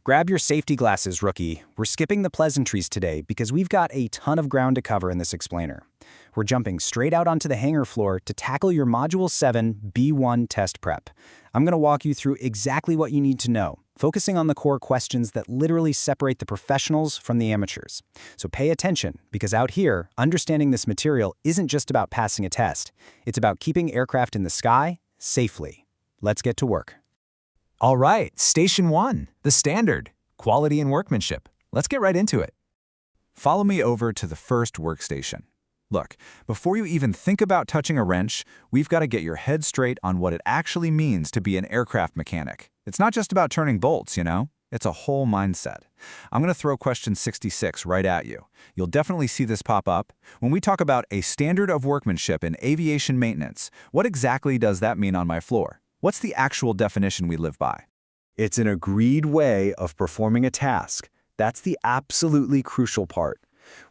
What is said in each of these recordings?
Grab your safety glasses, rookie. We're skipping the pleasantries today because we've got a ton of ground to cover in this explainer. We're jumping straight out onto the hangar floor to tackle your Module 7 B1 test prep. I'm going to walk you through exactly what you need to know, focusing on the core questions that literally separate the professionals from the amateurs. So pay attention, because out here, understanding this material isn't just about passing a test. It's about keeping aircraft in the sky safely. Let's get to work. All right, Station 1, the standard, quality and workmanship. Let's get right into it. Follow me over to the first workstation. Look, before you even think about touching a wrench, we've got to get your head straight on what it actually means to be an aircraft mechanic. It's not just about turning bolts, you know? It's a whole mindset. I'm going to throw question 66 right at you. You'll definitely see this pop up. When we talk about a standard of workmanship in aviation maintenance, what exactly does that mean on my floor? What's the actual definition we live by? It's an agreed way of performing a task. That's the absolutely crucial part.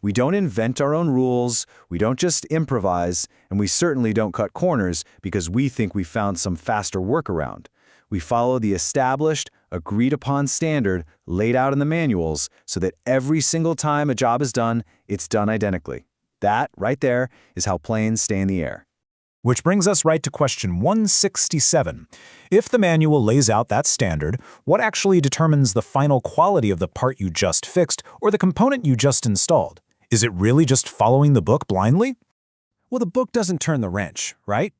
We don't invent our own rules, we don't just improvise, and we certainly don't cut corners because we think we found some faster workaround. We follow the established, agreed-upon standard laid out in the manuals so that every single time a job is done, it's done identically. That, right there, is how planes stay in the air. Which brings us right to question 167. If the manual lays out that standard, what actually determines the final quality of the part you just fixed or the component you just installed? Is it really just following the book blindly? Well, the book doesn't turn the wrench, right?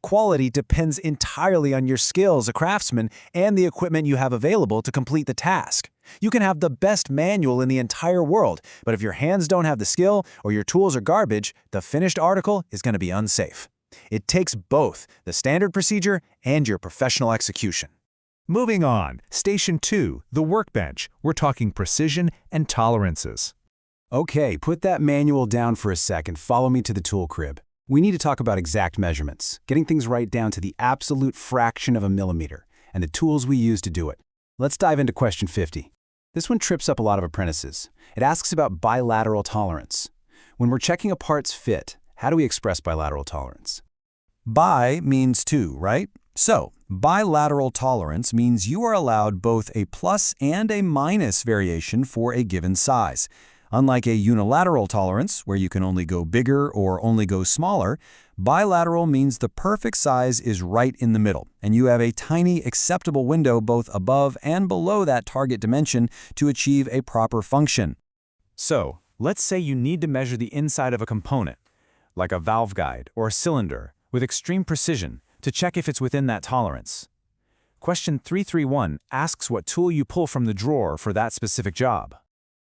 Quality depends entirely on your skill as a craftsman and the equipment you have available to complete the task. You can have the best manual in the entire world, but if your hands don't have the skill or your tools are garbage, the finished article is going to be unsafe. It takes both the standard procedure and your professional execution. Moving on, Station 2, the workbench. We're talking precision and tolerances. Okay, put that manual down for a sec and follow me to the tool crib. We need to talk about exact measurements, getting things right down to the absolute fraction of a millimeter, and the tools we use to do it. Let's dive into question 50. This one trips up a lot of apprentices. It asks about bilateral tolerance. When we're checking a part's fit, how do we express bilateral tolerance? Bi means two, right? So, bilateral tolerance means you are allowed both a plus and a minus variation for a given size. Unlike a unilateral tolerance, where you can only go bigger or only go smaller, bilateral means the perfect size is right in the middle, and you have a tiny acceptable window both above and below that target dimension to achieve a proper function. So, let's say you need to measure the inside of a component, like a valve guide or a cylinder, with extreme precision to check if it's within that tolerance. Question 331 asks what tool you pull from the drawer for that specific job.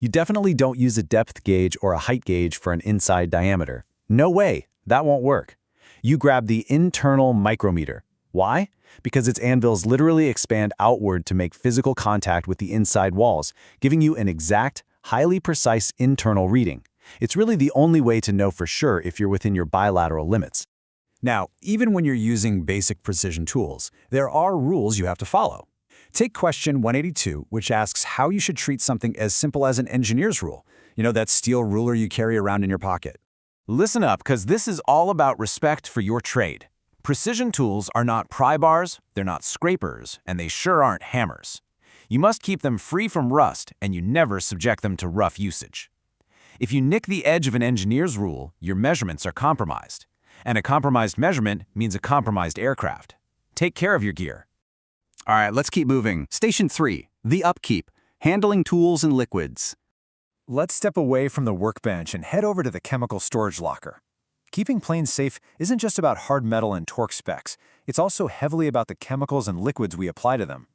You definitely don't use a depth gauge or a height gauge for an inside diameter. No way, that won't work. You grab the internal micrometer. Why? Because its anvils literally expand outward to make physical contact with the inside walls, giving you an exact, highly precise internal reading. It's really the only way to know for sure if you're within your bilateral limits. Now, even when you're using basic precision tools, there are rules you have to follow. Take question 182, which asks how you should treat something as simple as an engineer's rule. You know, that steel ruler you carry around in your pocket. Listen up, because this is all about respect for your trade. Precision tools are not pry bars, they're not scrapers, and they sure aren't hammers. You must keep them free from rust, and you never subject them to rough usage. If you nick the edge of an engineer's rule, your measurements are compromised. And a compromised measurement means a compromised aircraft. Take care of your gear. All right, let's keep moving. Station 3, the upkeep, handling tools and liquids. Let's step away from the workbench and head over to the chemical storage locker. Keeping planes safe isn't just about hard metal and torque specs. It's also heavily about the chemicals and liquids we apply to them.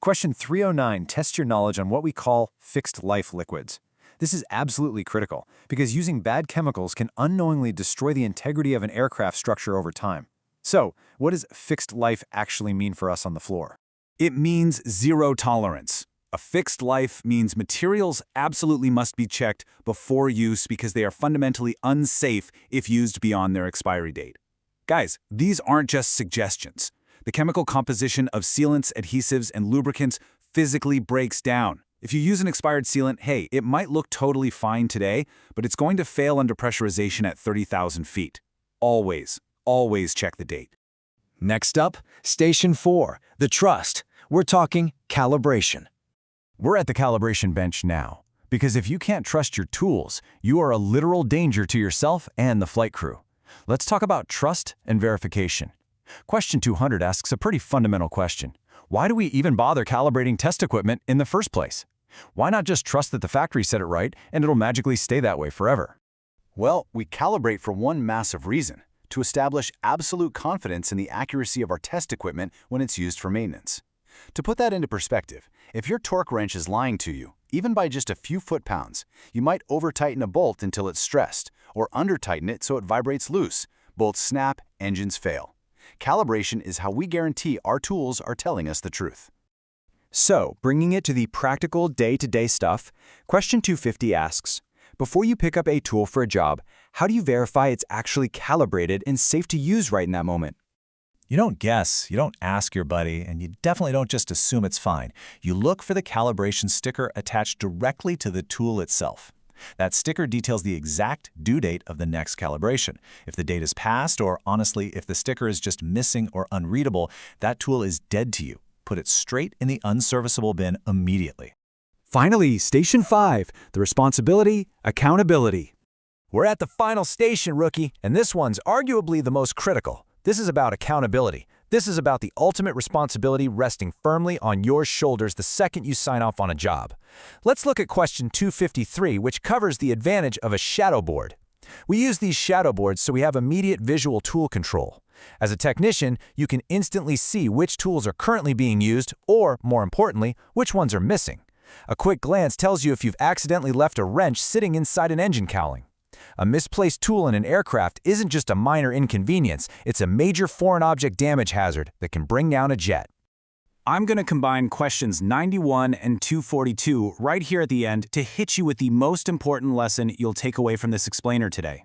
Question 309 tests your knowledge on what we call fixed-life liquids. This is absolutely critical, because using bad chemicals can unknowingly destroy the integrity of an aircraft structure over time. So, what does fixed life actually mean for us on the floor? It means zero tolerance. A fixed life means materials absolutely must be checked before use because they are fundamentally unsafe if used beyond their expiry date. Guys, these aren't just suggestions. The chemical composition of sealants, adhesives, and lubricants physically breaks down. If you use an expired sealant, hey, it might look totally fine today, but it's going to fail under pressurization at 30,000 feet. Always check the date. Next up, Station 4, the trust. We're talking calibration. We're at the calibration bench now, because if you can't trust your tools, you are a literal danger to yourself and the flight crew. Let's talk about trust and verification. Question 200 asks a pretty fundamental question. Why do we even bother calibrating test equipment in the first place? Why not just trust that the factory said it right and it'll magically stay that way forever? Well, we calibrate for one massive reason: to establish absolute confidence in the accuracy of our test equipment when it's used for maintenance. To put that into perspective, if your torque wrench is lying to you, even by just a few foot-pounds, you might over-tighten a bolt until it's stressed, or under-tighten it so it vibrates loose. Bolts snap, engines fail. Calibration is how we guarantee our tools are telling us the truth. So, bringing it to the practical day-to-day stuff, question 250 asks, before you pick up a tool for a job, how do you verify it's actually calibrated and safe to use right in that moment? You don't guess, you don't ask your buddy, and you definitely don't just assume it's fine. You look for the calibration sticker attached directly to the tool itself. That sticker details the exact due date of the next calibration. If the date is passed, or honestly, if the sticker is just missing or unreadable, that tool is dead to you. Put it straight in the unserviceable bin immediately. Finally, Station 5, the responsibility, accountability. We're at the final station, rookie, and this one's arguably the most critical. This is about accountability. This is about the ultimate responsibility resting firmly on your shoulders the second you sign off on a job. Let's look at question 253, which covers the advantage of a shadow board. We use these shadow boards so we have immediate visual tool control. As a technician, you can instantly see which tools are currently being used, or, more importantly, which ones are missing. A quick glance tells you if you've accidentally left a wrench sitting inside an engine cowling. A misplaced tool in an aircraft isn't just a minor inconvenience, it's a major foreign object damage hazard that can bring down a jet. I'm going to combine questions 91 and 242 right here at the end to hit you with the most important lesson you'll take away from this explainer today.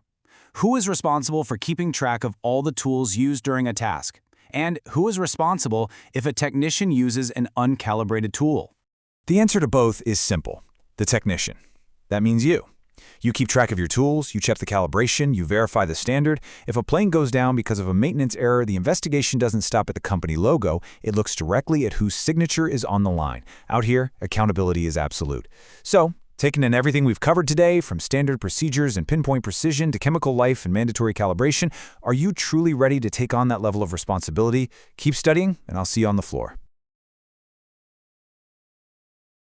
Who is responsible for keeping track of all the tools used during a task? And who is responsible if a technician uses an uncalibrated tool? The answer to both is simple: the technician. That means you. You keep track of your tools, you check the calibration, you verify the standard. If a plane goes down because of a maintenance error, the investigation doesn't stop at the company logo. It looks directly at whose signature is on the line. Out here, accountability is absolute. So, taking in everything we've covered today, from standard procedures and pinpoint precision to chemical life and mandatory calibration, are you truly ready to take on that level of responsibility? Keep studying, and I'll see you on the floor.